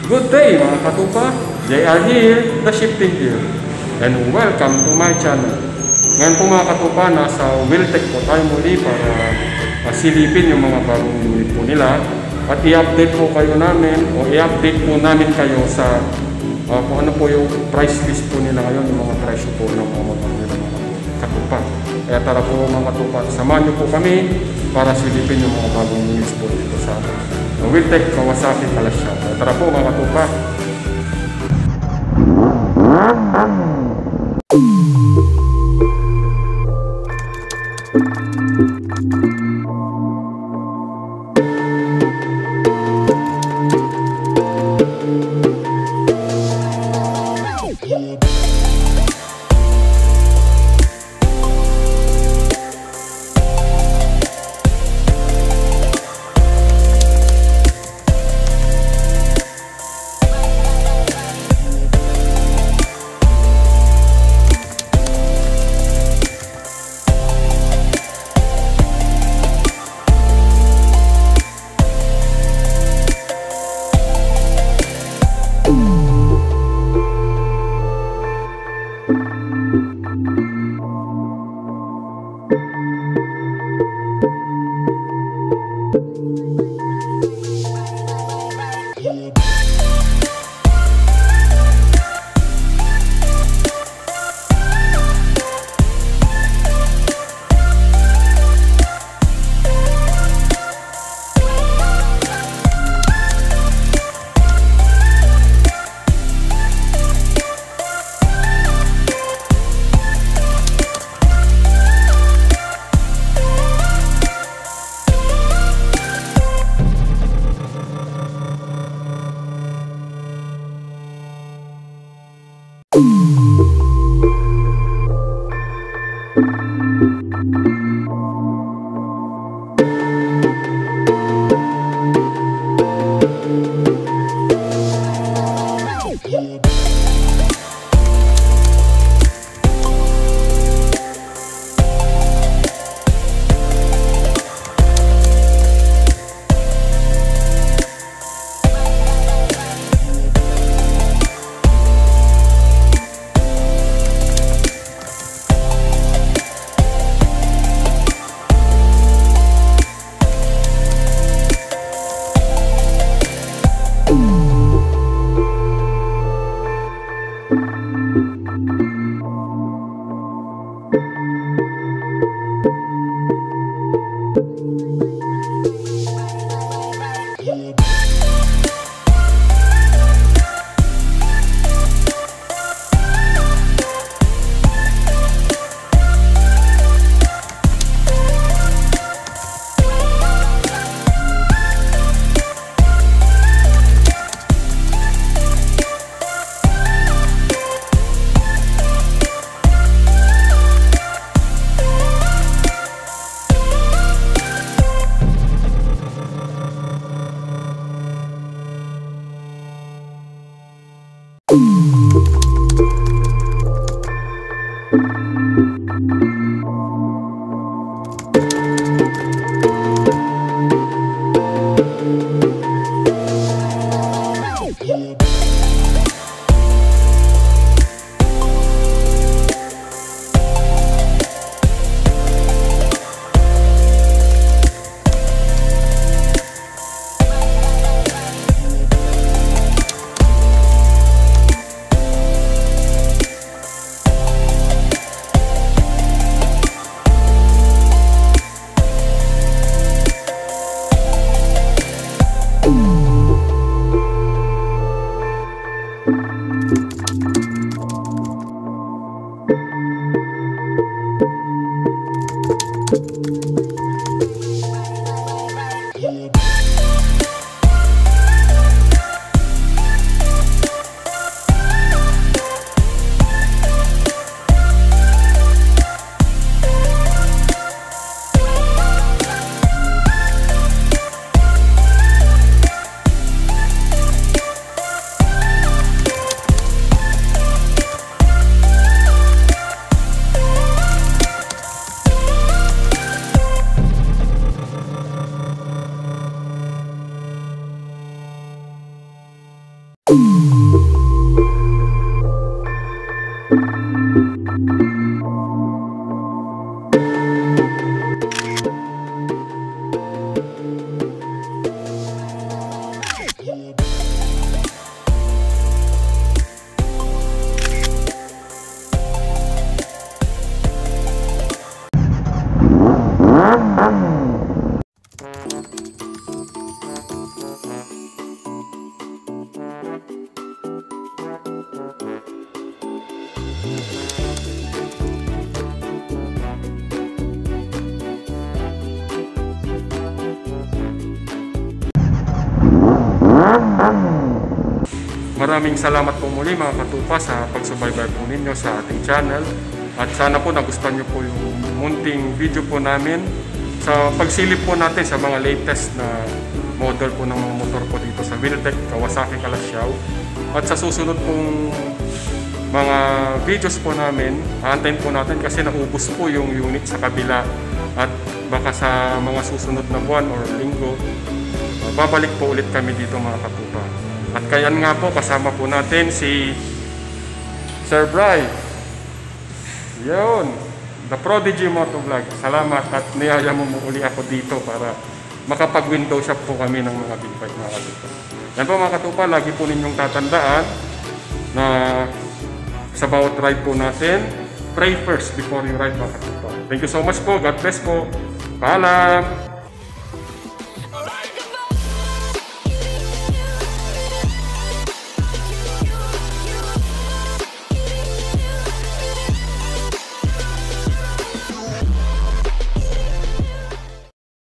Good day mga katupa, JR here, the Sheepting here, and welcome to my channel. Ngayon po mga katupa, nasa Ulit po tayo muli para silipin yung mga bagong unit po nila at i-update po kayo namin o i-update po namin kayo sa kung ano po yung price list po nila ngayon, yung mga presyo po ng mga motor nila mga katupa. Kaya tara po mga katupa, samahan niyo po kami para silipin yung mga bagong units po dito sa Ulit Kawasaki Kalasya. Tara po mga katupa. Maraming salamat po muli mga katupa sa pagsubaybay po ninyo sa ating channel. At sana po nagustuhan nyo po yung munting video po namin sa pagsilip po natin sa mga latest na model po ng mga motor po dito sa Wiltec, Kawasaki, Kalasyaw. At sa susunod pong mga videos po namin, aantayin po natin kasi naubos po yung unit sa kabila. At baka sa mga susunod na buwan or linggo, babalik po ulit kami dito mga katupa. At kaya nga po, kasama po natin si Sir Bry. Yun, The Prodigy Motovlog. Salamat at niyaya mo uli ako dito para makapag-window shop po kami ng mga bigbike mga katupa. Yan po mga katupa, lagi po ninyong tatandaan na sa bawat ride po natin, pray first before you ride mga katupa. Thank you so much po. God bless po. Paalam!